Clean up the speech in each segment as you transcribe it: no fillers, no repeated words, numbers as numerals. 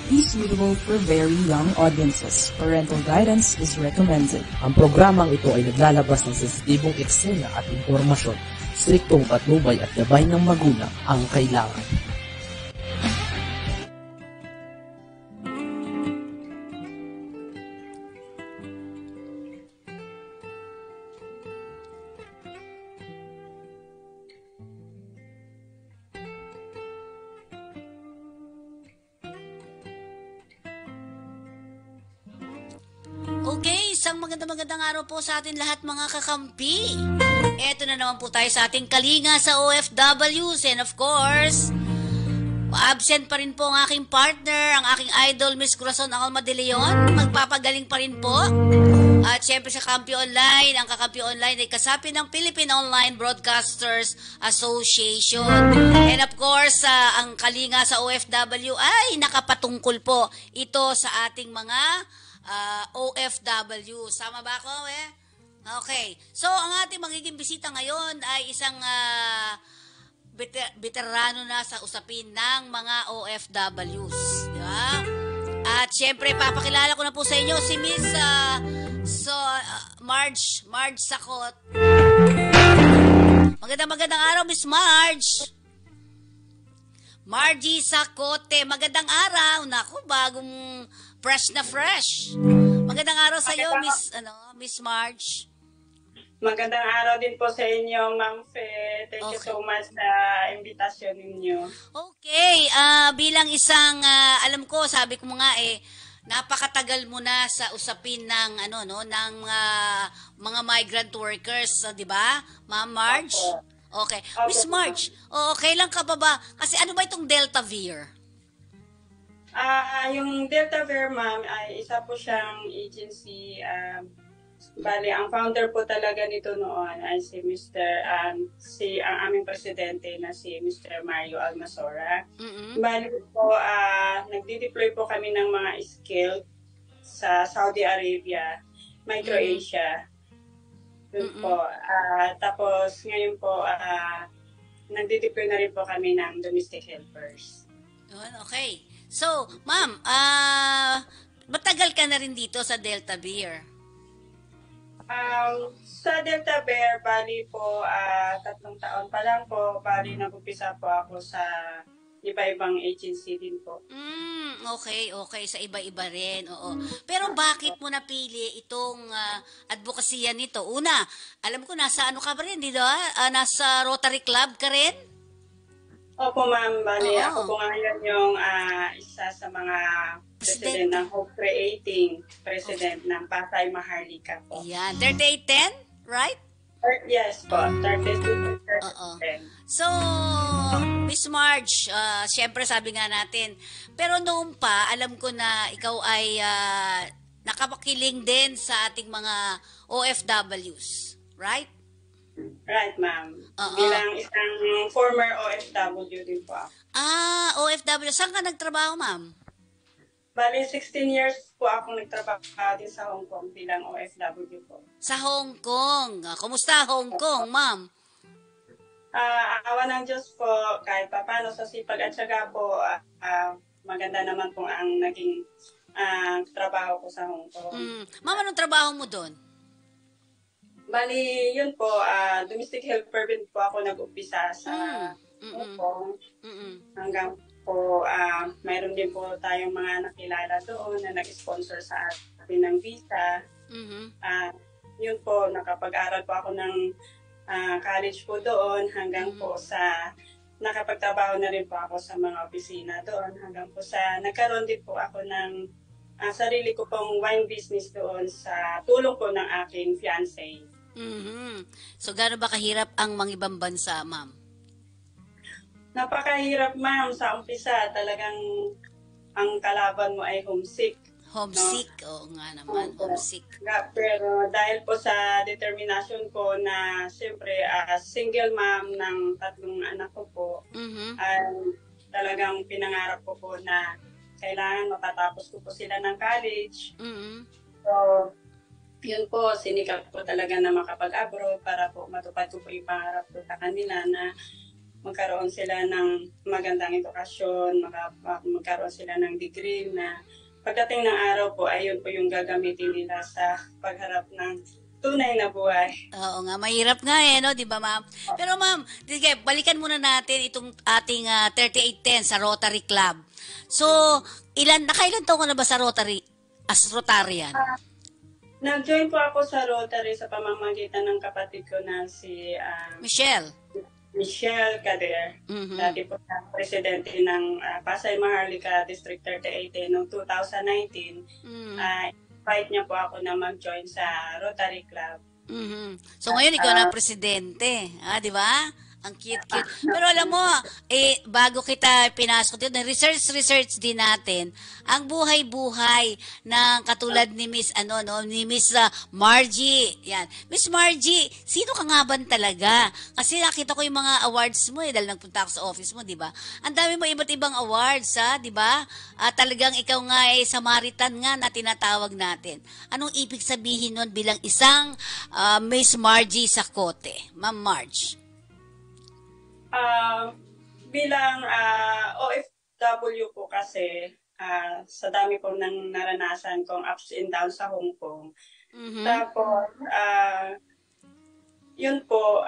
be suitable for very young audiences. Parental guidance is recommended. Ang programang ito ay naglalabas ng sensitibong eksena at impormasyon. Striktong patnubay at gabay ng magulang ang kailangan. Okay, isang magandang araw po sa atin lahat mga kakampi. Eto na naman po tayo sa ating kalinga sa OFWs and of course, absent pa rin po ang aking partner, ang aking idol, Miss Corazon Alma de Leon. Magpapagaling pa rin po. At syempre sa Kampi Online, ang Kakampi Online ay kasapi ng Philippine Online Broadcasters Association. And of course, ang kalinga sa OFW ay nakapatungkol po ito sa ating mga OFW. Sama ba ako Okay. So, ang ating magiging bisita ngayon ay isang veterano na sa usapin ng mga OFWs. Di ba? At syempre, papakilala ko na po sa inyo si Miss Marge Sakot. Magandang araw, Miss Marge. Margie Sakote, magandang araw. Naku, bagong fresh na fresh. Magandang araw sa iyo, Miss Marge. Magandang araw din po sa inyo, Ma'am Fe. Thank you so much sa invitasyon ninyo. Okay, bilang isang alam ko, sabi ko nga napakatagal mo na sa usapin ng ng mga migrant workers, 'di ba? Ma'am Marge? Okay. Miss Marge, kailan ka ba? Kasi ano ba itong Deltavir? Yung Deltavir, ma'am, ay isa po siyang agency. Bali, ang founder po talaga nito noon ay ang aming presidente na si Mr. Mario Almasora. Bali po, nagdi-deploy po kami ng mga skilled sa Saudi Arabia, Microasia. Po. Tapos ngayon po, nagdi-deploy na rin po kami ng domestic helpers. Okay. So, ma'am, matagal ka na rin dito sa Deltavir? Sa Deltavir, bali po, 3 taon pa lang po, bali nag-upisa po ako sa iba-ibang agency din po. Okay. Sa iba-iba rin, oo. Pero bakit mo napili itong advokasya nito? Una, alam ko nasa ano ka pa rin, dito nasa Rotary Club ka rin? Opo, ma'am. Bali, ako po ngayon yung isa sa mga president ng Hope Creating, president ng Pasay Maharlika po. Yan, 3810, right? Yes po, 3810. So, Miss Marge, siyempre sabi nga natin, pero noon pa, alam ko na ikaw ay nakapakiling din sa ating mga OFWs, right? Right, ma'am. Bilang isang former OFW din po ako. OFW. Saan ka nagtrabaho, ma'am? Bali, 16 years po ako nagtrabaho din sa Hong Kong bilang OFW po. Sa Hong Kong. Kumusta Hong Kong, ma'am? Awa ng Diyos po, kahit paano sa sipag at syaga po, maganda naman po ang naging trabaho ko sa Hong Kong. Ma'am, anong trabaho mo doon? Bali, yun po, domestic helper din po ako nag-umpisa sa Hong Kong. Hanggang po, mayroon din po tayong mga nakilala doon na nag-sponsor sa atin ng visa. Yun po, nakapag-aral po ako ng college po doon hanggang po sa nakapagtrabaho na rin po ako sa mga opisina doon hanggang po sa nagkaroon din po ako ng sarili ko pong wine business doon sa tulong po ng aking fiancé. So, gaano ba kahirap ang mga ibang bansa, ma'am? Napakahirap, ma'am. Sa umpisa, talagang ang kalaban mo ay homesick. Homesick? No? Oo nga naman, homesick. Pero dahil po sa determination ko na siyempre single mom ng 3 anak ko po, talagang pinangarap ko po na kailangan matatapos ko po sila ng college. So, yun po, sinikap ko talaga na makapag-abroad para po matupad ko po yung pangarap ko sa kanila na magkaroon sila ng magandang edukasyon, magkaroon sila ng degree na pagdating ng araw po, ayun po yung gagamitin nila sa pagharap ng tunay na buhay. Oo nga, mahirap nga no, di ba ma'am? Pero ma'am, balikan muna natin itong ating 3810 sa Rotary Club. So, nakailan taon ka na ba sa Rotary as Rotarian? Nag-join po ako sa Rotary sa pamamagitan ng kapatid ko na si Michelle Cader. Mm-hmm. Dati po na presidente ng Pasay Maharlika District 38 noong 2019. Invite niya po ako na mag-join sa Rotary Club. Mm-hmm. So ngayon ikaw na presidente, di ba? Ang cute-cute. Pero alam mo, bago kita pinasok dito, research din natin ang buhay-buhay ng katulad ni Miss Margie. Yan. Miss Margie, sino ka nga ba talaga? Kasi nakita ko yung mga awards mo dahil nagpunta ako sa office mo, di ba? Ang dami mo iba't ibang awards, di ba? Talagang ikaw nga Samaritan nga na tinatawag natin. Anong ibig sabihin nun bilang isang Miss Margie Sacote? Ma'am Marge. Bilang OFW po kasi, sa dami po ng naranasan kong ups and downs sa Hong Kong. Mm-hmm. Tapos, yun po,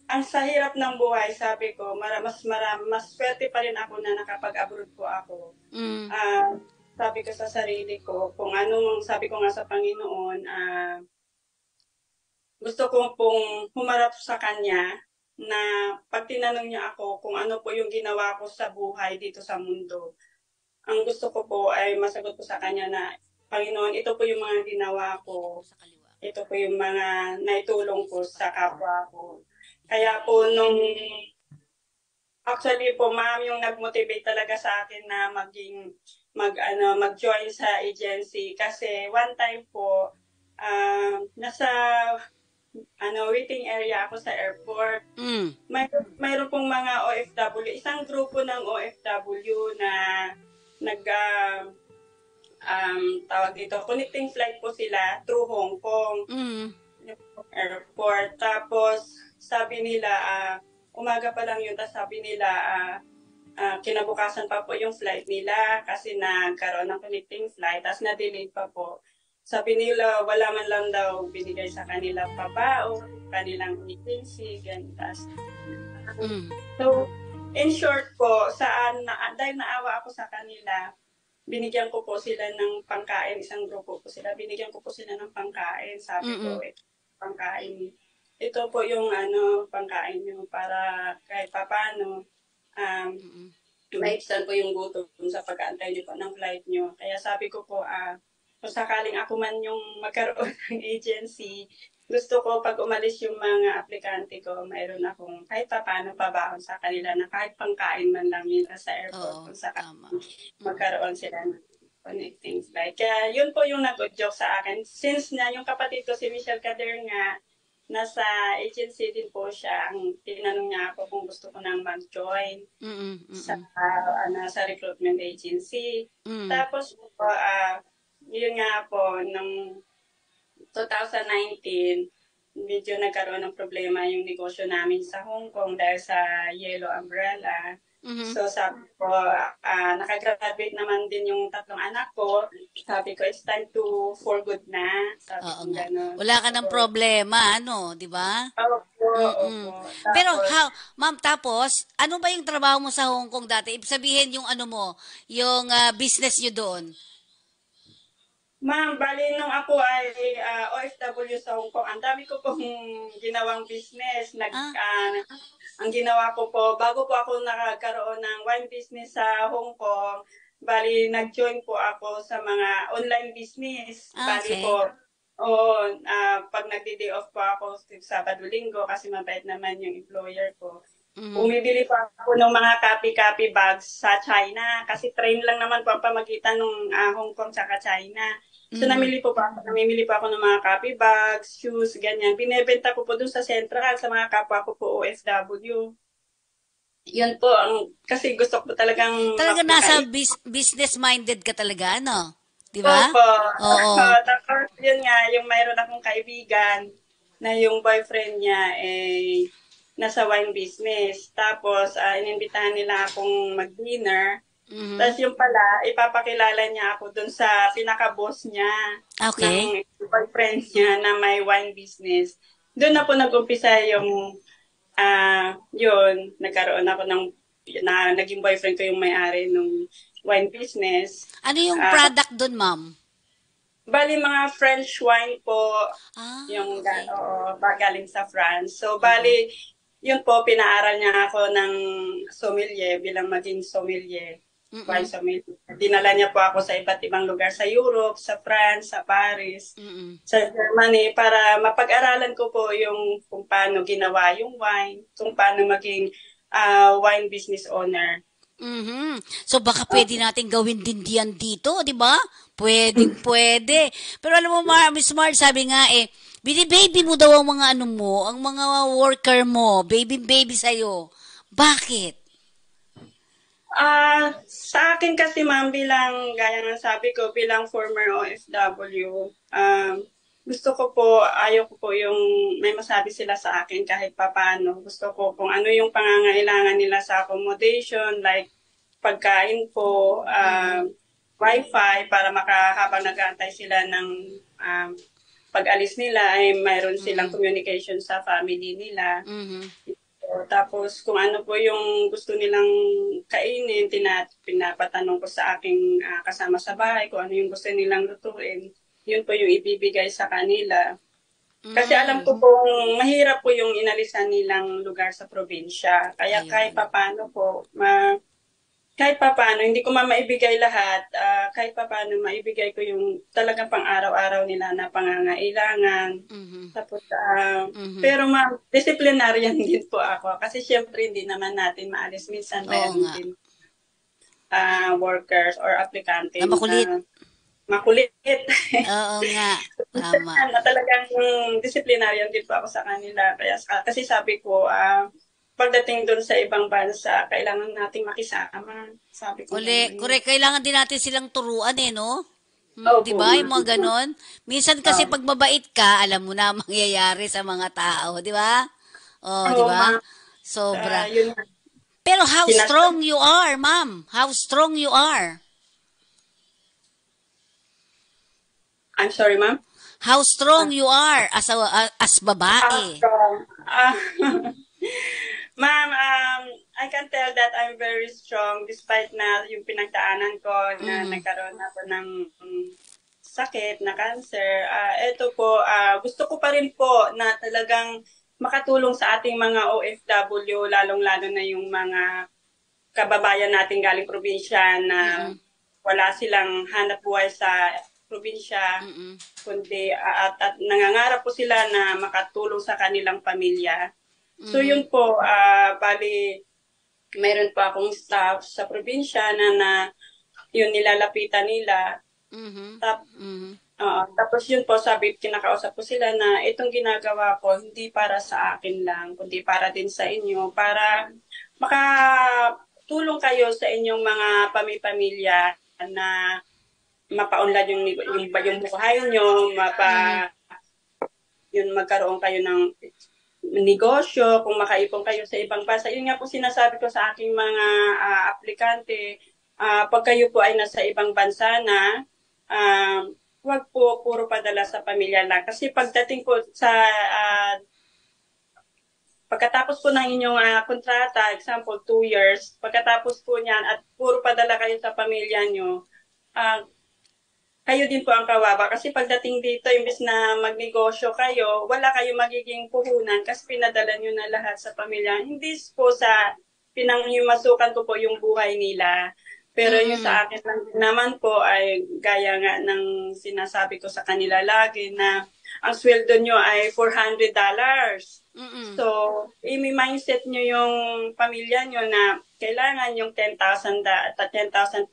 ang sa hirap ng buhay, sabi ko, mas swerte pa rin ako na nakapag-abroad po ako. Mm. Sabi ko sa sarili ko, sabi ko nga sa Panginoon, gusto ko pong humarap sa Kanya, na pag tinanong niya ako kung ano po yung ginawa ko sa buhay dito sa mundo, ang gusto ko po ay masagot ko sa Kanya na, Panginoon, ito po yung mga ginawa ko, ito po yung mga naitulong ko sa kapwa ko. Kaya po actually po, ma'am, yung nag-motivate talaga sa akin na mag-join sa agency. Kasi one time po, nasa waiting area ako sa airport. Mayroon pong mga OFW, isang grupo ng OFW na tawag dito, connecting flight po sila through Hong Kong airport. Tapos sabi nila, umaga pa lang yun, tapos sabi nila, kinabukasan pa po yung flight nila kasi nagkaroon ng connecting flight, tapos na-delay pa po. Sabi nila, wala man lang daw binigay sa kanila pabao, kanilang agency, ganyan. So, in short po, dahil naawa ako sa kanila, binigyan ko po sila ng pangkain, isang grupo po sila, binigyan ko po sila ng pangkain. Sabi ko, pangkain. Ito po yung pangkain nyo para kahit papano, maibsan po yung gutom sa pag-aantay nyo po ng flight nyo. Kaya sabi ko po, kung sakaling ako man yung magkaroon ng agency, gusto ko pag umalis yung mga aplikante ko, mayroon akong kahit paano pabaon sa kanila na kahit pangkain man lang nila sa airport kung sakaling magkaroon sila ng connecting flight. Kaya yun po yung nag-joke sa akin. Since na yung kapatid ko si Michelle Cader nga, nasa agency din po siya, ang tinanong niya ako kung gusto ko nang mag-join sa recruitment agency. Tapos po, yun nga po, noong 2019, medyo nagkaroon ng problema yung negosyo namin sa Hong Kong dahil sa Yellow Umbrella. So sabi ko, nakagraduate naman din yung 3 anak ko. Sabi ko, it's time to for good na. Sabi ko gano'n. Wala ka ng problema, di ba? Opo. Pero, ma'am, tapos, ano ba yung trabaho mo sa Hong Kong dati? Ibig sabihin yung yung business nyo doon? Ma'am, bali nung ako ay OFW sa Hong Kong, ang dami ko pong ginawang business. Ang ginawa ko po, bago po ako nakakaroon ng wine business sa Hong Kong, bali nag-join po ako sa mga online business. Bali po, pag nagdi-day off po ako Sabado-Linggo kasi mabait naman yung employer ko. Bumibili pa ako ng mga copy bags sa China kasi train lang naman po ang pamagitan ng Hong Kong sa China. So namimili po ako ng mga copy bags, shoes, ganyan. Binebenta ko po dun sa Central sa mga kapwa ko po OFW. Yun po, kasi gusto ko talagang nasa business-minded ka talaga, Di ba? Oo. Tapos yun nga, yung mayroon akong kaibigan na yung boyfriend niya nasa wine business. Tapos, inimbitahan nila akong mag-dinner. Tapos yung pala, ipapakilala niya ako dun sa pinaka-boss niya ng boyfriend niya na may wine business. Doon na po nag-umpisa yung, yun, nagkaroon ako naging boyfriend ko yung may-ari ng wine business. Ano yung product doon, ma'am? Bali, mga French wine po, yung galing sa France. So, bali, yun po, pinaaral niya ako ng sommelier, bilang maging sommelier. Wine sommelier. Dinala niya po ako sa iba't ibang lugar sa Europe, sa France, sa Paris, sa Germany, para mapag-aralan ko po yung kung paano ginawa yung wine, kung paano maging wine business owner. So baka pwede natin gawin din diyan dito, di ba? Pwede. Pero alam mo, Miss Mar, sabi nga bini-baby mo daw ang mga ang mga worker mo, baby sa'yo. Bakit? Sa akin kasi, ma'am, bilang, gaya ng sabi ko, bilang former OFW, gusto ko po, ayaw ko po yung may masabi sila sa akin kahit papano. Gusto ko kung ano yung pangangailangan nila sa accommodation, like pagkain po, wifi, para habang nag-aantay sila ng pag-alis nila, ay mayroon silang communication sa family nila. Tapos kung ano po yung gusto nilang kainin, pinapatanong ko sa aking kasama sa bahay kung ano yung gusto nilang lutuin. Yun po yung ibibigay sa kanila. Kasi alam ko pong mahirap po yung inalisan nilang lugar sa probinsya. Kaya kahit papano po, hindi ko maibigay lahat, kahit papano maibigay ko yung talagang pang-araw-araw nila na pangangailangan. Tapos, pero disciplinarian din po ako. Kasi syempre hindi naman natin maalis. Minsan mayroon din workers or aplikante na makulit. Oo nga. Tama. Talagang disciplinarian din po ako sa kanila. Kasi sabi ko, pagdating doon sa ibang bansa, kailangan nating makisama. Sabi ko. Correct. Kailangan din natin silang turuan no? Diba? Yung mga ganon. Minsan kasi pag mabait ka, alam mo na mangyayari sa mga tao. Diba? Diba? Sobra. Pero how strong you are, ma'am? How strong you are? I'm sorry, ma'am? How strong you are as babae? Ma'am, I can tell that I'm very strong despite na yung pinagdaanan ko na nagkaroon ako ng sakit na cancer. Ito po, gusto ko pa rin po na talagang makatulong sa ating mga OFW, lalong-lalo na yung mga kababayan natin galing probinsya na wala silang hanap buhay sa probinsya, kundi at nangangarap po sila na makatulong sa kanilang pamilya. So yun po, bali, mayroon po akong staff sa probinsya na yun nilalapitan nila. Tapos yun po, kinakausap ko sila na itong ginagawa ko hindi para sa akin lang, kundi para din sa inyo, para makatulong kayo sa inyong mga pamilya na mapaunlad yung buhay nyo, yun magkaroon kayo ng negosyo, kung makaipon kayo sa ibang bansa. Yun nga po sinasabi ko sa aking mga aplikante, pag kayo po ay nasa ibang bansa na, huwag po puro padala sa pamilya lang. Kasi pagdating po pagkatapos po ng inyong kontrata, example, 2 years, pagkatapos po niyan at puro padala kayo sa pamilya nyo, kayo din po ang kawawa. Kasi pagdating dito, imbes na magnegosyo kayo, wala kayo magiging puhunan kasi pinadala nyo na lahat sa pamilya. Hindi po pinangyumasukan ko po yung buhay nila. Pero yung sa akin lang naman po ay gaya nga ng sinasabi ko sa kanila lagi na ang sweldo nyo ay $400. So, i-mindset nyo yung pamilya nyo na kailangan yung 10,000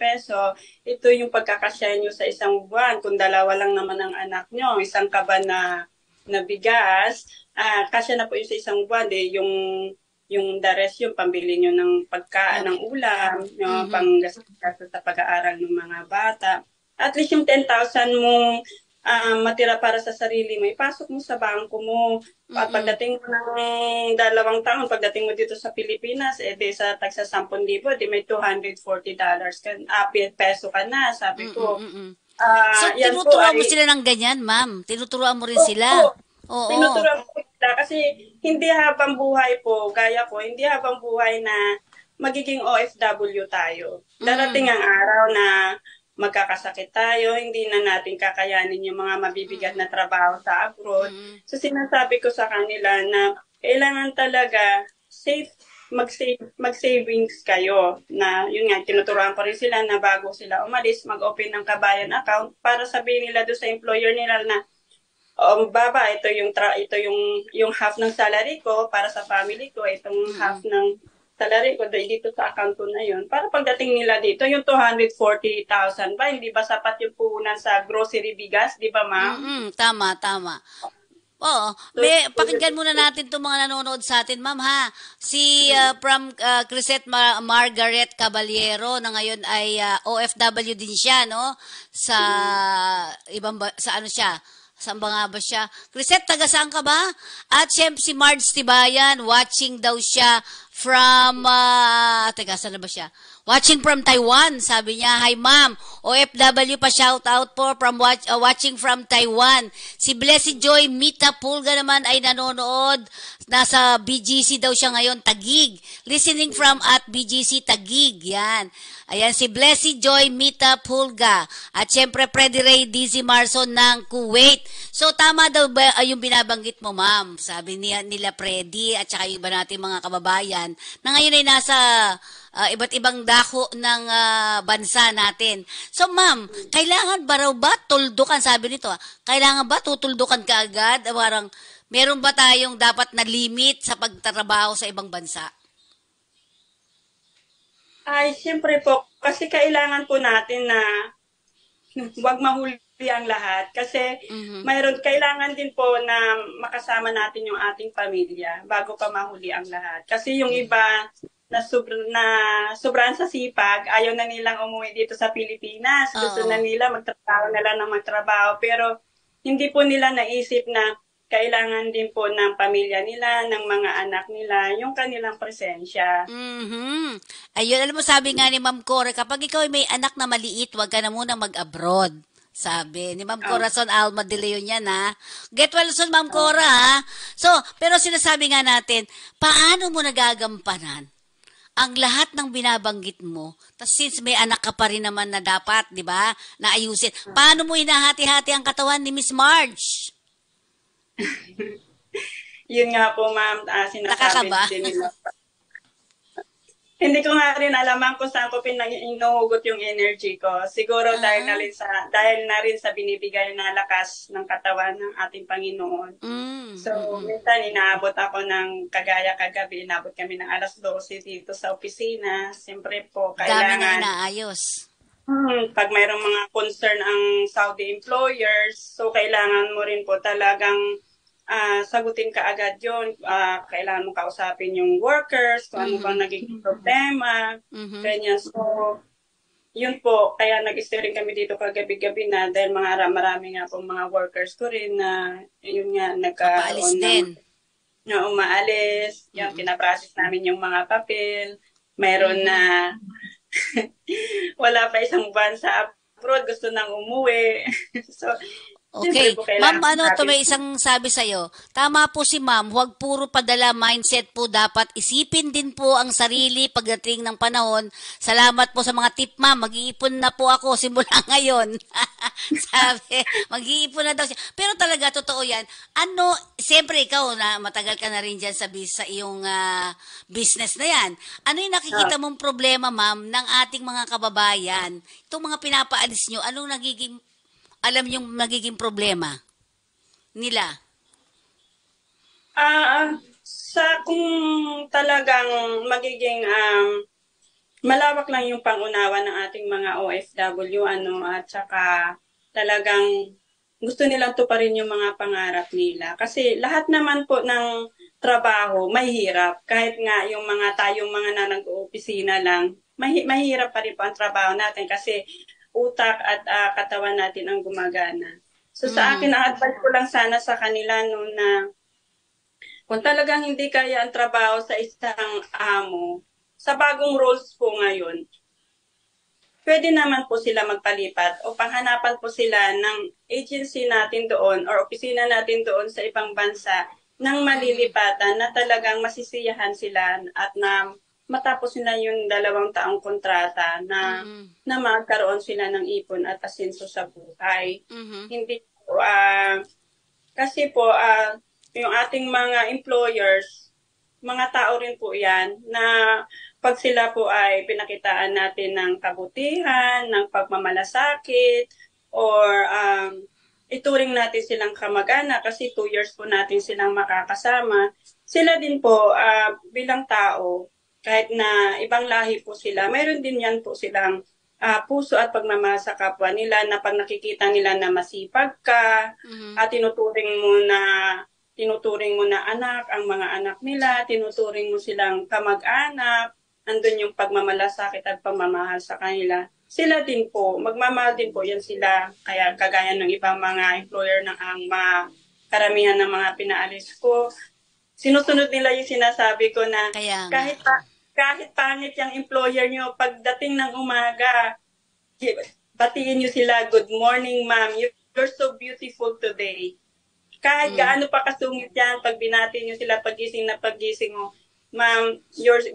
peso, ito yung pagkakasya nyo sa isang buwan. Kung dalawa lang naman ang anak nyo, isang kaban na bigas, kasya na po yung sa isang buwan. Yung the rest, yung pambili nyo ng pagkain, ng ulam, panggastos sa pag-aaral ng mga bata. At least yung 10,000 mong matira para sa sarili mo, ipasok mo sa bangko mo. At pagdating mo ng 2 taon, pagdating mo dito sa Pilipinas, di sa tagsa 10,000, di may $240 peso ka na, sabi ko. So, tinuturuan mo sila ng ganyan, ma'am? Tinuturuan mo rin sila? Oo. Tinuturuan mo sila kasi hindi habang buhay po, gaya ko, hindi habang buhay na magiging OFW tayo. Darating ang araw na magkakasakit tayo, hindi na natin kakayanin yung mga mabibigat na trabaho sa abroad. So sinasabi ko sa kanila na kailangan talaga mag-savings kayo na yun nga, tinuturuan ko rin sila na bago sila umalis, mag-open ng kabayan account para sabihin nila doon sa employer nila na baba, ito yung half ng salary ko para sa family ko, itong half ng salary ko dito sa account ko na yun. Para pagdating nila dito, yung 240,000 ba, hindi ba sapat yung puhunan sa grocery bigas, di ba ma'am? Tama. Oo. Pakinggan muna natin itong mga nanonood sa atin, ma'am, ha? Si from Crisette Margaret Caballero na ngayon ay OFW din siya, no? Sa ano siya? Saan ba nga ba siya? Crisette, taga saan ka ba? At siyempre si Marge Tibayan, watching daw siya from, taga saan na ba siya? Watching from Taiwan, sabi niya. Hi ma'am, OFW pa shout out po from watching from Taiwan. Si Blessed Joy Mita Pulga naman ay nanonood. Nasa BGC daw siya ngayon, Taguig. Listening from at BGC Taguig. Yan. Ayan si Blessed Joy Mita Pulga. At syempre Freddy Ray Dizzy Marson ng Kuwait. So tama daw ba yung binabanggit mo ma'am? Sabi nila Freddy at saka yung iba natin mga kababayan na ngayon ay nasa iba't ibang dako ng bansa natin. So ma'am, kailangan ba raw ba tuldukan, sabi nito, kailangan ba tutuldukan ka agad? Parang meron ba tayong dapat na limit sa pagtatrabaho sa ibang bansa? Ay, siyempre po, kasi kailangan po natin na huwag mahuli ang lahat. Kasi kailangan din po na makasama natin yung ating pamilya bago pa mahuli ang lahat. Kasi yung iba na sobrang sa sipag, ayaw na nilang umuwi dito sa Pilipinas. Gusto na nila magtrabaho. Pero hindi po nila naisip na kailangan din po ng pamilya nila, ng mga anak nila, yung kanilang presensya. Ayun, alam mo, sabi nga ni Ma'am Cora, kapag ikaw ay may anak na maliit, huwag ka na muna mag-abroad. Sabi ni Ma'am Corazon Alma de Leon yan, ha? Get well soon, Ma'am Cora, ha? So, pero sinasabi nga natin, paano mo nagagampanan ang lahat ng binabanggit mo? Tapos since may anak ka pa rin naman na dapat, di ba, na ayusin, paano mo hinahati-hati ang katawan ni Miss Marge? Yun nga po, ma'am, sinasabi din nila. Hindi ko nga rin alaman kung saan ko inuhugot yung energy ko. Siguro dahil na rin sa binibigay na lakas ng katawan ng ating Panginoon. So, minsan inaabot ako ng kagaya kagabi, inaabot kami ng 12:00 dito sa opisina. Siyempre po, kailangan... Dami na inaayos. Pag mayroong mga concern ang Saudi employers, so kailangan mo rin po talagang sagutin ka agad yun. Kailangan mo kausapin yung workers, kung ano bang nagiging problema, ganyan. So, yun po, kaya nag-stay rin kami dito kagabi-gabi na dahil marami nga pong mga workers ko rin na yun nga, Paalis din. Na umaalis, yung pinaprocess namin yung mga papel, mayroon na wala pa isang buwan sa abroad, gusto nang umuwi. So, okay. Ma'am, may isang sabi sa'yo. Tama po si ma'am, huwag puro padala mindset po dapat. Isipin din po ang sarili pagdating ng panahon. Salamat po sa mga tip, ma'am. Mag-iipon na po ako simula ngayon. Sabi, mag-iipon na daw siya. Pero talaga, totoo yan. Siyempre ikaw, na matagal ka na rin dyan sa iyong business na yan. Ano yung nakikita mong problema, ma'am, ng ating mga kababayan? Itong mga pinapaalis nyo, anong alam yung magiging problema nila? Kung talagang magiging malawak lang yung pangunawa ng ating mga OFW, at saka talagang gusto nilang tuparin yung mga pangarap nila. Kasi lahat naman po ng trabaho, mahirap. Kahit nga yung tayong mga nag-opisina lang, mahirap pa rin po ang trabaho natin kasi utak at katawan natin ang gumagana. So sa akin, ang advice ko lang sana sa kanila no, na kung talagang hindi kaya ang trabaho sa isang amo, sa bagong roles po ngayon, pwede naman po sila magpalipat o panghanapan po sila ng agency natin doon or opisina natin doon sa ibang bansa ng malilipatan na talagang masisiyahan sila at na matapos nila yung 2 taong kontrata na magkaroon sila ng ipon at asenso sa buhay. Hindi po, kasi po, yung ating mga employers, mga tao rin po yan na pag sila po ay pinakitaan natin ng kabutihan, ng pagmamalasakit, or ituring natin silang kamag-anak kasi 2 years po natin silang makakasama, sila din po bilang tao, kahit na ibang lahi po sila, mayroon din yan po silang puso at pagmamahal sa kapwa nila na pag nakikita nila na masipag ka at tinuturing mo na anak ang mga anak nila, tinuturing mo silang kamag-anak, andun yung pagmamalasakit at pagmamahal sa kanila. Sila din po, magmamahal din po yan sila. Kaya kagaya ng ibang mga employer ng ang karamihan ng mga pinaalis ko, sinusunod nila yung sinasabi ko na kahit pangit yung employer nyo, pagdating ng umaga, batiin nyo sila, good morning ma'am, you're so beautiful today. Kahit gaano pa kasungit yan, pag binati nyo sila pagising na pagising mo, ma'am,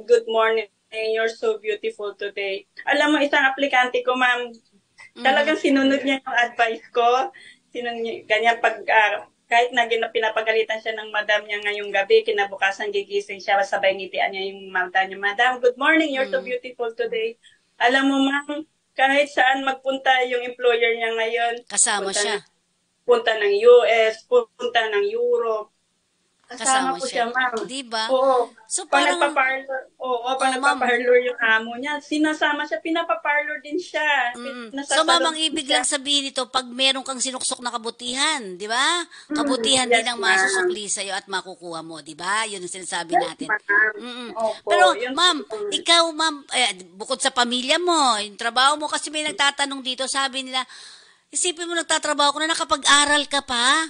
good morning, you're so beautiful today. Alam mo, isang aplikante ko, ma'am, talagang sinunod niya yung advice ko. Sinunod niya, ganyan pag, kahit na pinapagalitan siya ng madam niya ngayong gabi, kinabukasan gigising siya, sabay ngitian niya yung madam niya, madam, good morning, you're so beautiful today. Alam mo, ma'am, kahit saan magpunta yung employer niya ngayon, kasama siya. Punta ng US, punta ng Europe, kasama po siya, ma'am. Diba? Oo. So, pag parang, nagpa-parlor yung amo niya, sinasama siya, pinapa-parlor din siya. So, mamang ibig lang sabihin ito, pag meron kang sinuksok na kabutihan, di ba? Kabutihan din ang masusukli sa'yo at makukuha mo, di ba? Yun ang sinasabi natin. Opo, pero, ma'am, ikaw, ma'am, bukod sa pamilya mo, yung trabaho mo, kasi may nagtatanong dito, sabi nila, isipin mo nagtatrabaho ko na nakapag-aral ka pa?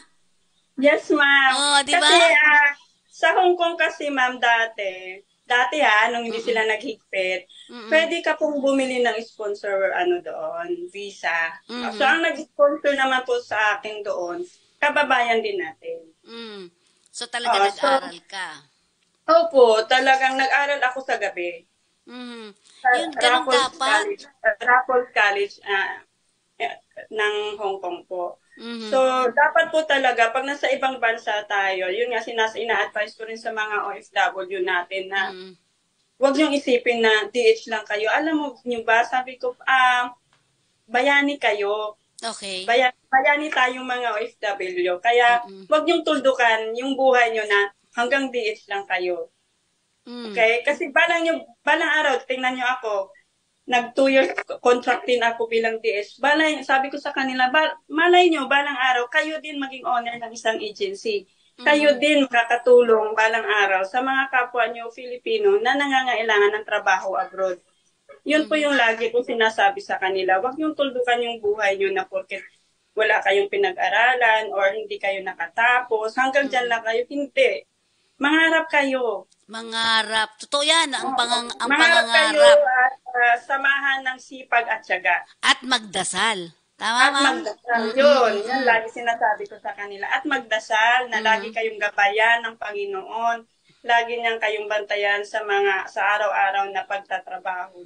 Yes, ma'am. Oh, diba? Kasi sa Hong Kong kasi, ma'am, dati nung hindi sila naghigpit, pwede ka pong bumili ng sponsor doon, visa. So, ang nag-sponsor naman po sa akin doon, kababayan din natin. So, talaga nag-aral ka? Opo, talagang nag-aral ako sa gabi. Yung ganun dapat? Raffles College ng Hong Kong po. So, dapat po talaga, pag nasa ibang bansa tayo, yun nga, ina-advise ko rin sa mga OFW natin na huwag niyong isipin na DH lang kayo. Alam mo niyo ba, sabi ko, bayani kayo. Okay. Bayani tayong mga OFW. Kaya, huwag niyong tuldukan yung buhay niyo na hanggang DH lang kayo. Okay? Kasi balang araw, tingnan niyo ako, nag 2 years contract din ako bilang DS. Sabi ko sa kanila, malay nyo, balang araw, kayo din maging owner ng isang agency. Kayo din makakatulong balang araw sa mga kapwa nyo Filipino na nangangailangan ng trabaho abroad. Yun po yung lagi ko sinasabi sa kanila. Huwag yung tuldukan yung buhay nyo na porket wala kayong pinag-aralan or hindi kayo nakatapos. Hanggang dyan lang kayo. Hindi. Mangarap kayo. Mangarap. Totoo yan, ang mangarap pangangarap. Kayo at samahan ng sipag at tiyaga. At magdasal. Tama, At magdasal. Yun lagi sinasabi ko sa kanila. At magdasal na lagi kayong gabayan ng Panginoon. Lagi niyang kayong bantayan sa araw-araw na pagtatrabaho.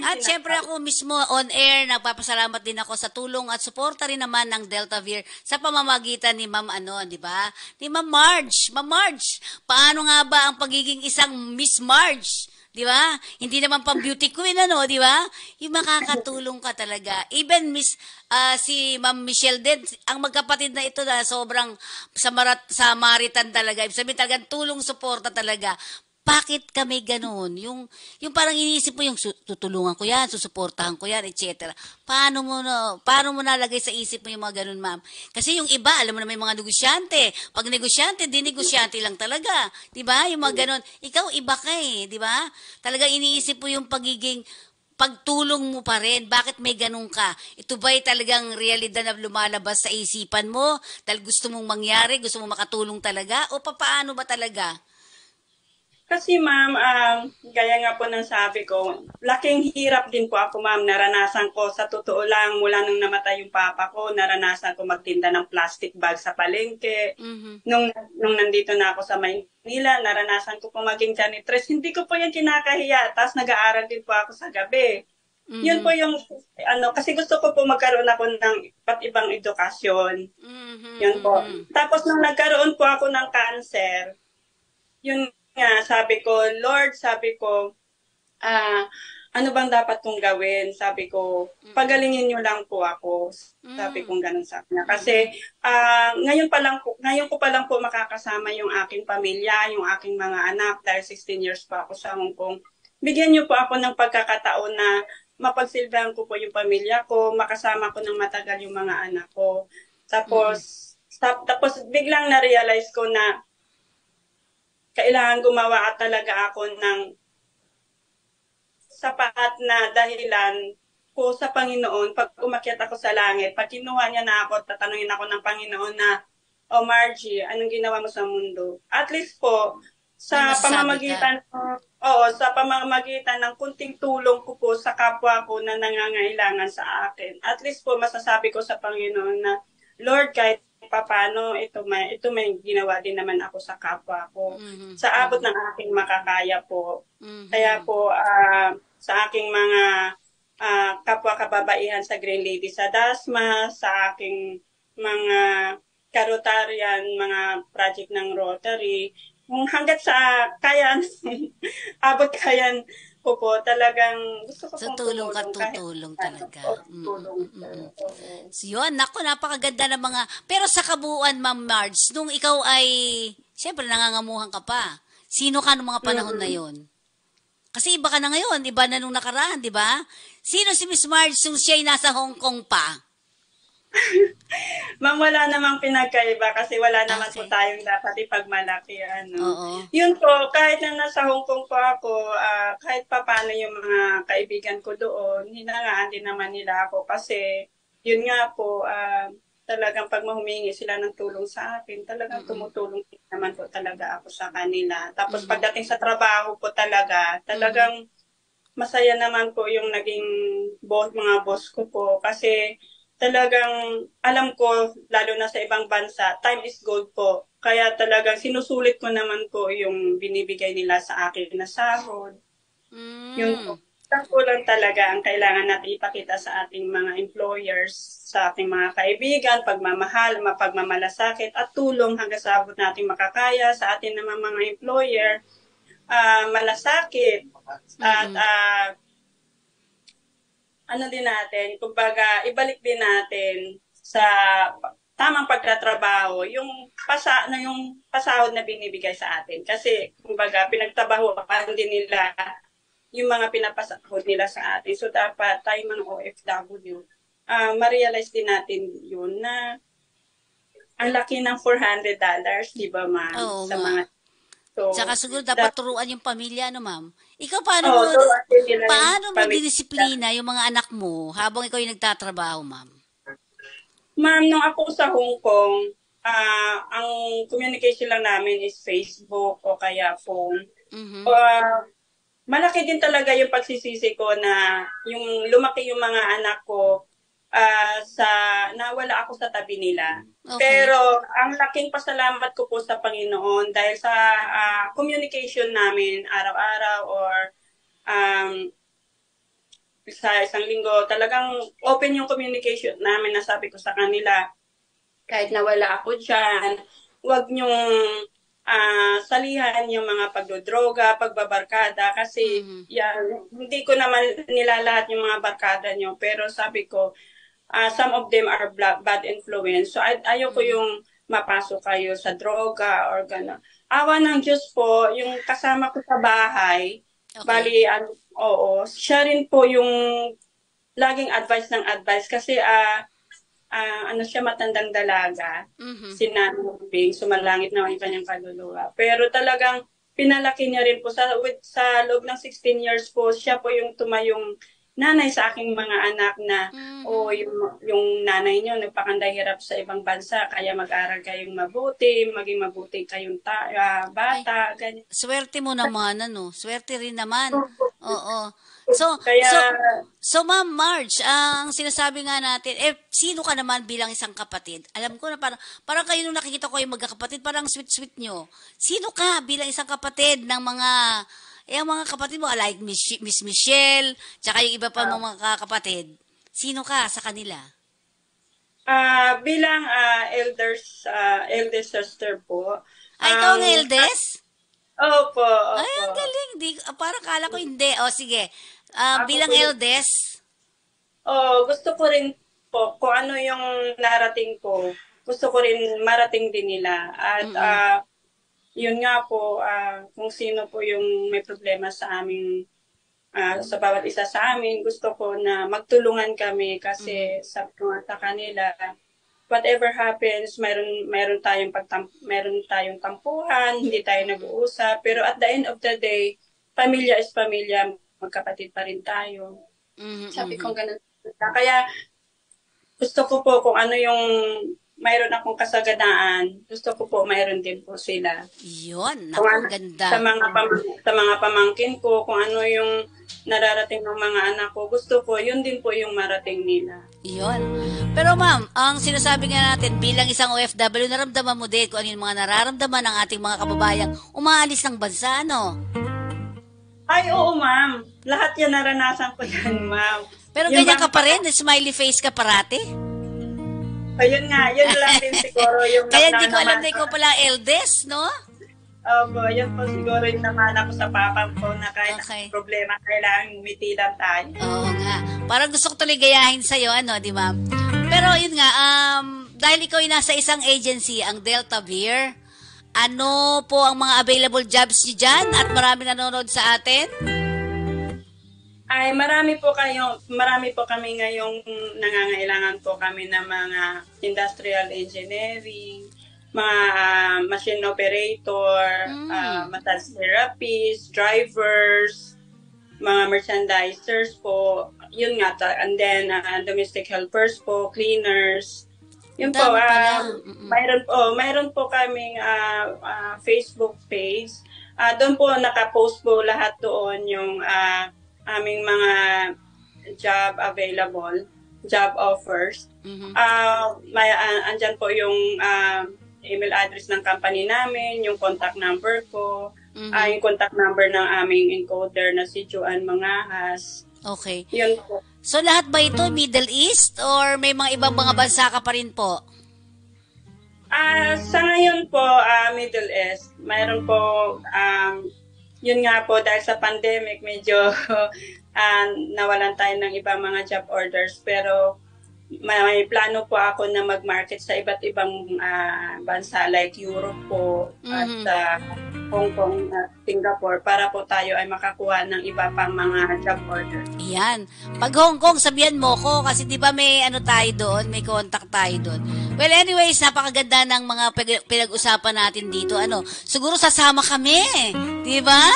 At syempre ako mismo on air, nagpapasalamat din ako sa tulong at suporta rin naman ng Deltavir sa pamamagitan ni Ma'am di ba? Ni Ma'am Marge. Ma'am Marge, paano nga ba ang pagiging isang Miss Marge? Di ba? Hindi naman pang beauty queen, di ba? Yung makakatulong ka talaga. Even si Ma'am Michelle din, ang magkapatid na ito na sobrang samaritan talaga. Ibig sabihin talagang tulong, suporta talaga. Bakit kami ganun? Yung parang iniisip mo yung tutulungan ko yan, susuportahan ko yan, etc. Paano mo nalagay sa isip mo yung mga ganun, ma'am? Kasi yung iba, alam mo na may mga negosyante. Pag negosyante, di negosyante lang talaga. Di ba? Yung mga ganun. Ikaw, iba ka di ba? Talaga iniisip mo yung pagiging pagtulong mo pa rin. Bakit may ganun ka? Ito ba'y talagang realidad na lumalabas sa isipan mo? Dahil gusto mong mangyari, gusto mong makatulong talaga? O papaano ba talaga? Kasi ma'am, gaya nga po ng sabi ko, laking hirap din po ako ma'am. Naranasan ko, sa totoo lang, mula nung namatay yung papa ko, naranasan ko magtinda ng plastic bag sa palengke. Nung nandito na ako sa Maynila, naranasan ko po maging janitress. Hindi ko po yan kinakahiya. Tapos nag-aaral din po ako sa gabi. Yun po yung, kasi gusto ko po magkaroon ako ng iba't ibang edukasyon. Yun po. Tapos nung nagkaroon po ako ng cancer, yun nga, sabi ko, Lord, sabi ko, ano bang dapat kong gawin? Sabi ko, pagalingin niyo lang po ako. Sabi kong ganun sa kanya. Kasi ngayon ko pa lang po makakasama yung aking pamilya, yung aking mga anak, dahil 16 years pa ako sa Hong Kong. Bigyan niyo po ako ng pagkakataon na mapagsilbihan ko po yung pamilya ko, makasama ko ng matagal yung mga anak ko. Tapos biglang na-realize ko na kailangan gumawa talaga ako ng sapat na dahilan ko sa Panginoon. Pag umakyat ako sa langit, pag kinuha niya na ako, tatanungin ako ng Panginoon na, Margie, anong ginawa mo sa mundo? At least po, sa pamamagitan ng kunting tulong ko po sa kapwa ko na nangangailangan sa akin. At least po, masasabi ko sa Panginoon na, Lord, kahit paano, ito may ginawa din naman ako sa kapwa ko. Sa abot ng aking makakaya po. Kaya po, sa aking mga kapwa kababaihan sa Green Lady sa Dasma, sa aking mga Karotarian, mga project ng Rotary, hanggat sa kayan, abot kayan ko po, talagang gusto ko sa pong tulong ka, tutulong talaga. So yun, naku, napakaganda ng mga, pero sa kabuuan, Ma'am Marge, nung ikaw ay, siyempre nangangamuhan ka pa, sino ka nung mga panahon na yon? Kasi iba ka na ngayon, iba na nung nakaraan, di ba? Sino si Miss Marge nung siya'y nasa Hong Kong pa? Ma'am, wala namang pinagkaiba kasi wala naman po tayong dapat ipagmalaki. Yun po, kahit na nasa Hong Kong po ako, kahit pa paano yung mga kaibigan ko doon, hinangaan din naman nila ako kasi yun nga po, talagang pag mahumingi sila ng tulong sa akin, talagang tumutulong din naman po talaga ako sa kanila. Tapos pagdating sa trabaho po talagang masaya naman po yung naging mga boss ko po kasi talagang alam ko, lalo na sa ibang bansa, time is gold po. Kaya talagang sinusulit ko naman po yung binibigay nila sa akin na sahod. Yun po. Tako lang talaga ang kailangan natin ipakita sa ating mga employers, sa ating mga kaibigan, pagmamahal, pagmamalasakit at tulong hanggang sa abot natin makakaya sa ating naman mga employer, malasakit at din natin, kumbaga, ibalik din natin sa tamang pagtatrabaho, yung pasahod na binibigay sa atin. Kasi, kumbaga, pinagtrabahuan din nila yung mga pinapasahod nila sa atin. So, dapat tayo mga OFW, ma-realize din natin yun na ang laki ng $400, di ba, ma'am? Oo, sa mga Tsaka siguro dapat turuan yung pamilya, ma'am? Ikaw, paano mo didisiplina yung mga anak mo habang ikaw yung nagtatrabaho, ma'am? Ma'am, nung ako sa Hong Kong, ang communication lang namin is Facebook o kaya phone. Malaki din talaga yung pagsisisi ko na yung lumaki yung mga anak ko nawala ako sa tabi nila. Okay. Pero ang laking pasalamat ko po sa Panginoon dahil sa communication namin araw-araw or sa isang linggo, talagang open yung communication namin. Nasabi ko sa kanila, kahit nawala ako dyan, huwag niyong salihan yung mga pagdodroga, pagbabarkada kasi hindi ko naman nilalahat yung mga barkada niyo, pero sabi ko, some of them are bad influence. So, ayaw ko yung mapasok kayo sa droga or gano'n. Awa ng Diyos po, yung kasama ko sa bahay, bali, siya rin po yung laging advice kasi siya matandang dalaga, sinanubing, sumalangit na yung kanyang kaluluwa. Pero talagang pinalaki niya rin po sa loob ng 16 years po, siya po yung tumayong nanay sa aking mga anak na, yung nanay nyo nagpakanday hirap sa ibang bansa, kaya mag-aral kayong mabuti, maging mabuti kayong bata, ganyan. Swerte mo naman, Swerte rin naman. Oo. So Ma'am Marge, ang sinasabi nga natin, sino ka naman bilang isang kapatid? Alam ko na parang kayo nung nakikita ko yung magkakapatid, parang sweet-sweet nyo. Sino ka bilang isang kapatid ng mga kapatid mo, like Miss Michelle, tsaka yung iba pa mga kapatid? Sino ka sa kanila? Bilang eldest sister po. Ikaw ang eldest? Opo. Ay, ang galing. Parang kala ko hindi. Sige. Bilang eldest? Gusto ko rin po, kung ano yung narating ko, gusto ko rin marating din nila. At yun nga po, kung sino po yung may problema sa aming, sa bawat isa sa amin, gusto ko na magtulungan kami kasi sa kanila, whatever happens, meron tayong tampuhan, hindi tayo nag-uusap, pero at the end of the day, pamilya is pamilya, magkapatid pa rin tayo. Sabi ko ganun. Kaya gusto ko po kung ano yung mayroon akong kasaganaan, gusto ko po mayroon din po sila. Yun, ganda. Sa mga pamangkin ko, kung ano yung nararating ng mga anak ko, gusto ko, yun din po yung marating nila. Yun. Pero ma'am, ang sinasabi nga natin, bilang isang OFW, naramdaman mo din kung ano yung mga nararamdaman ng ating mga kababayang umaalis ng bansa, Ay, oo ma'am. Lahat yan naranasan ko yan, ma'am. Pero ganyan ka pa rin? Smiley face ka parati? Ayun nga, yun lang din siguro yung... Kaya hindi ko alam na ikaw pala eldest, no? Opo, yun po siguro yung naman ako sa papa ko na kahit problema, kailangan umiti lang tayo. Oo nga. Parang gusto ko tuloy gayahin sa'yo, di ba? Pero yun nga, dahil ikaw ay nasa isang agency, ang Delta Beer, ano po ang mga available jobs niyo dyan at marami nanonood sa atin? Ay, marami po kami ngayong nangangailangan po kami ng mga industrial engineering, mga machine operator, massage therapists, drivers, mga merchandisers po, yun nga, and then domestic helpers po, cleaners. Yun po, mayroon po kaming Facebook page. Doon po nakapost po lahat doon yung aming mga job available, job offers. Andyan po yung email address ng company namin, yung contact number ko, yung contact number ng aming encoder na si Joanne Mangahas. Okay. Yun po. So lahat ba ito Middle East or may mga ibang mga bansa ka pa rin po? Sa ngayon po, Middle East. Mayroon po, yun nga po, dahil sa pandemic, medyo nawalan tayo ng ibang mga job orders. Pero may plano po ako na mag-market sa iba't ibang bansa like Europe po at Hong Kong at Singapore para po tayo ay makakuha ng iba pang mga job orders. Yan. Pag Hong Kong, sabihan mo ko kasi di ba may tayo doon, may contact tayo doon. Well, anyways, napakaganda ng mga pinag-usapan natin dito. Siguro sasama kami, di ba?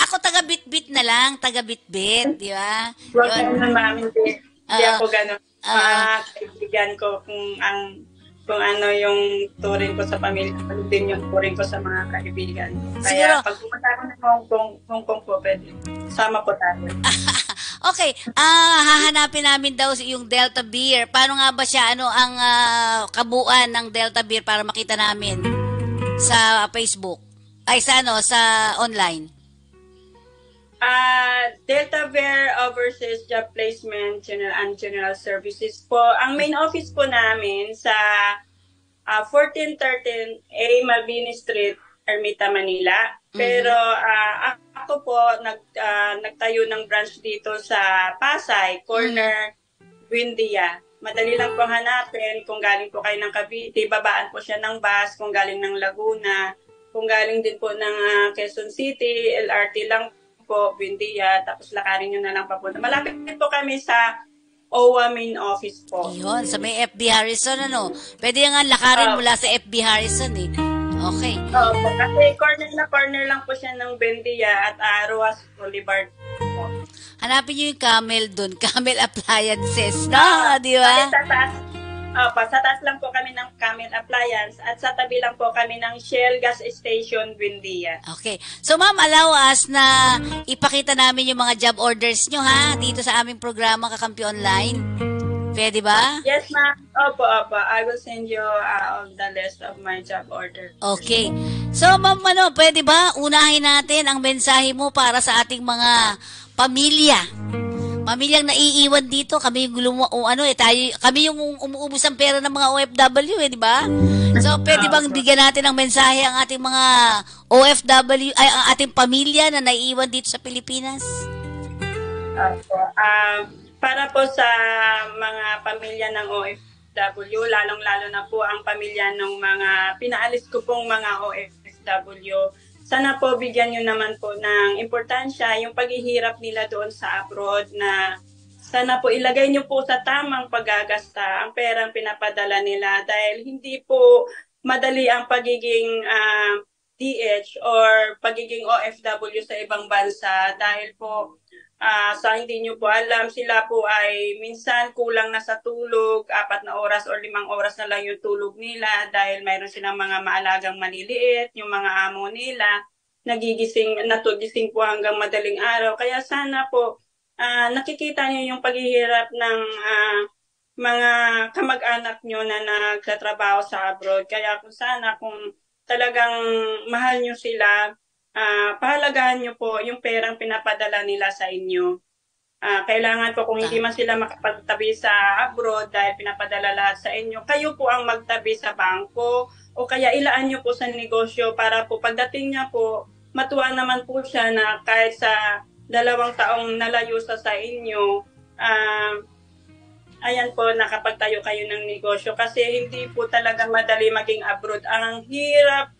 Ako taga-bit-bit na lang, taga-bit-bit, di ba? Huwag naman, hindi ako gano'n. Kaibigan ko kung ano yung turing ko sa pamilya, ano din yung turing ko sa mga kaibigan. Kaya pag pumunta ako ng Hong Kong po, pwede. Sama po tayo. Okay, hahanapin namin daw yung Delta Beer. Paano nga ba siya? Ano ang kabuuan ng Delta Beer para makita namin sa Facebook? Ay, sa online? Delta Beer Overseas Job Placement and General Services po. Ang main office po namin sa 1413 A Mabini Street, Ermita, Manila. Pero ako po nagtayo ng branch dito sa Pasay, corner Buendia. Madali lang po hanapin kung galing po kayo ng Cavite, babaan po siya ng bus, kung galing ng Laguna, kung galing din po ng Quezon City, LRT lang po, Buendia, tapos lakarin nyo na lang papunta. Malapit po kami sa OWA main office po. Yun, sa may FB Harrison, Pwede nga lakarin mula sa FB Harrison, eh. Okay. Kasi corner lang po siya ng Buendia at Rojas Boulevard po. Hanapin nyo yung Camel doon. Camel Appliances. No, di ba? Sa taas lang po kami ng Camel Appliance at sa tabi lang po kami ng Shell Gas Station, Buendia. Okay. So, ma'am, allow us na ipakita namin yung mga job orders nyo, ha? Dito sa aming programa, Kakampi Online. Pwede ba? Yes, ma'am. Opo. I will send you all the list of my job order. Okay. So, ma'am, pwede ba unahin natin ang mensahe mo para sa ating mga pamilya? Pamilyang naiiwan dito, kami yung kami yung umuubos ang pera ng mga OFW, di ba? So, pwede bang bigyan natin ng mensahe ang ating mga OFW, ang ating pamilya na naiiwan dito sa Pilipinas? Para po sa mga pamilya ng OFW, lalong-lalo na po ang pamilya ng mga pinaalis ko pong mga OFW, sana po bigyan nyo naman po ng importansya yung paghihirap nila doon sa abroad, na sana po ilagay nyo po sa tamang paggagasta ang perang pinapadala nila, dahil hindi po madali ang pagiging DH or pagiging OFW sa ibang bansa, dahil po sa hindi nyo po alam, sila po ay minsan kulang na sa tulog, 4 na oras o 5 oras na lang yung tulog nila dahil mayroon silang mga maalagang maliliit, yung mga amo nila, natugising po hanggang madaling araw. Kaya sana po nakikita nyo yung paghihirap ng mga kamag-anak nyo na nagtatrabaho sa abroad. Kaya kung talagang mahal nyo sila, pahalagahan nyo po yung perang pinapadala nila sa inyo. Kailangan po kung hindi man sila makapagtabi sa abroad dahil pinapadala lahat sa inyo, kayo po ang magtabi sa bangko o kaya ilaan nyo po sa negosyo para po pagdating niya po, matuwa naman po siya na kahit sa 2 taong nalayo sa inyo, ayan po, nakapagtayo kayo ng negosyo kasi hindi po talaga madali maging abroad. Ang hirap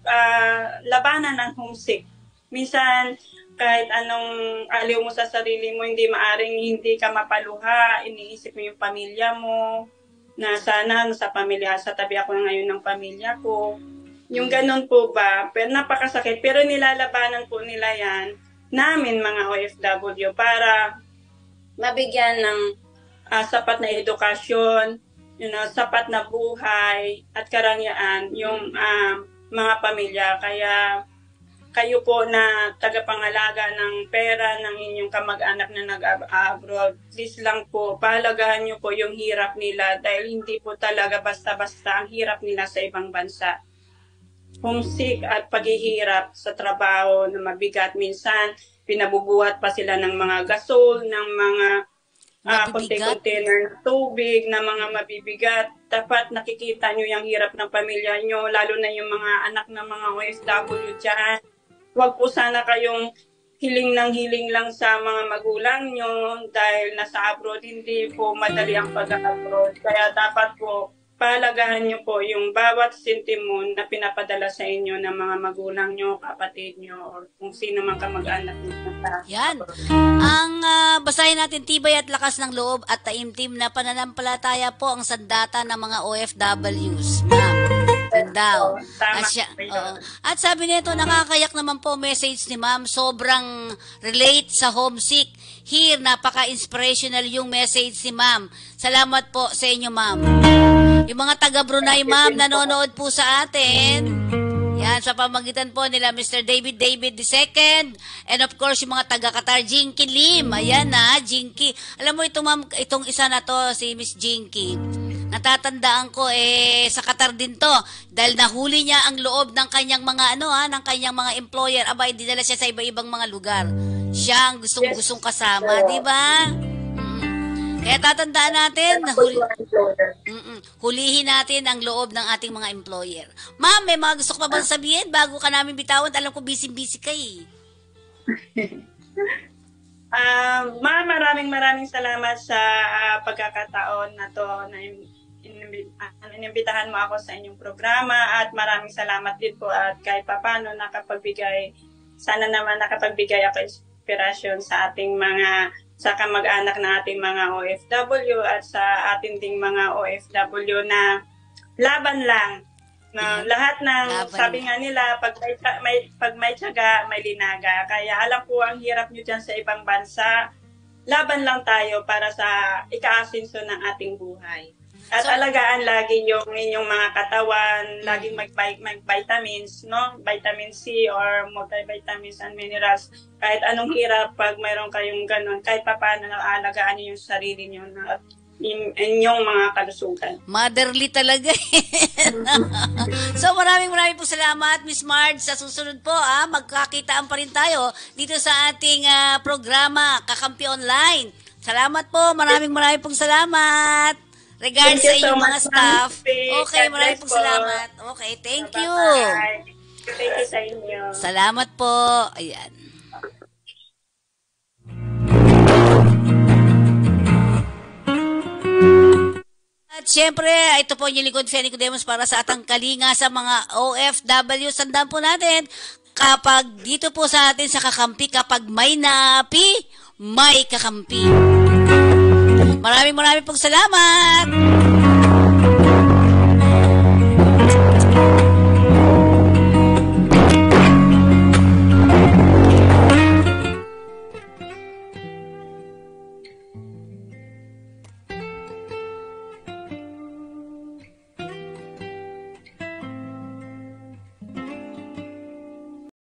labanan ng homesick. Minsan, kahit anong aliw mo sa sarili mo, hindi ka mapaluha, iniisip mo yung pamilya mo, na sana sa tabi ako ngayon ng pamilya ko. Yung ganun po ba, pero napakasakit, pero nilalabanan po nila yan, namin mga OFW, para mabigyan ng sapat na edukasyon, sapat na buhay at karangyaan yung mga pamilya. Kaya kayo po na tagapangalaga ng pera ng inyong kamag-anak na nag-abroad, please lang po, pahalagahan nyo po yung hirap nila dahil hindi po talaga basta-basta ang hirap nila sa ibang bansa. Homesick at paghihirap sa trabaho na mabigat. Minsan, pinabubuhat pa sila ng mga gasol, ng mga container tubig, na mga mabibigat. Dapat nakikita nyo yung hirap ng pamilya nyo, lalo na yung mga anak ng mga OFW dyan. Huwag po sana kayong hiling lang sa mga magulang nyo dahil nasa abroad, hindi po madali ang pag-abroad. Kaya dapat po pahalagahan nyo po yung bawat sentimo na pinapadala sa inyo ng mga magulang nyo, kapatid nyo, or kung sino man kamag-anak nyo. Yan. Ang basahin natin, tibay at lakas ng loob at taimtim na pananampalataya po ang sandata ng mga OFWs. Ma'am. Daw. At sabi nito, nakakayak naman po message ni ma'am. Sobrang relate sa homesick. Here, napaka-inspirational yung message ni ma'am. Salamat po sa inyo, ma'am. Yung mga taga Brunei, ma'am, nanonood po sa atin. Yan, sa pamagitan po nila Mr. David II, and of course, yung mga taga Qatar, Jinky Lim. Ayan na, Jinky. Alam mo ito, ma'am, itong isa na to, si Miss Jinky. Natatandaan ko, sa Qatar din to. Dahil nahuli niya ang loob ng kanyang mga, ng kanyang mga employer. Aba, dinala siya sa iba-ibang mga lugar. Siya ang gustong kasama, di ba? Kaya tatandaan natin, hulihin natin ang loob ng ating mga employer. Ma'am, may mga gusto ko pa bang sabihin bago ka namin bitawan? Alam ko busy-busy ka eh. Ma'am, maraming salamat sa pagkakataon na to na inimbitahan mo ako sa inyong programa, at maraming salamat din po at kahit papano sana naman nakapagbigay ako inspirasyon sa ating sa kamag-anak ng ating mga OFW at sa ating ding mga OFW na laban lang. Na lahat ng sabi nga nila, pag may tiyaga, may linaga. Kaya alam ko ang hirap nyo dyan sa ibang bansa. laban lang tayo para sa ikaasinso ng ating buhay. At alagaan lagi yung inyong mga katawan, laging mag-vitamins, no? Vitamin C or multivitamins and minerals. Kahit anong hirap, pag mayroon kayong ganun, kahit paano alagaan niyo yung sarili niyo at inyong mga kalusugan. Motherly talaga. So maraming po salamat, Miss Marge. Sa susunod po, magkakitaan pa rin tayo dito sa ating programa, Kakampi Online. Salamat po, maraming pong salamat. Regards sa inyong mga staff. Okay, maraming pong salamat. Okay, thank you. Thank you sa inyo. Salamat po. Ayan. At syempre, ito po yung likod Feni Codemos para sa atang kalinga sa mga OFW. Sandaan po natin, kapag dito po sa atin sa Kakampi, kapag may naapi, may kakampi. Maraming pong salamat!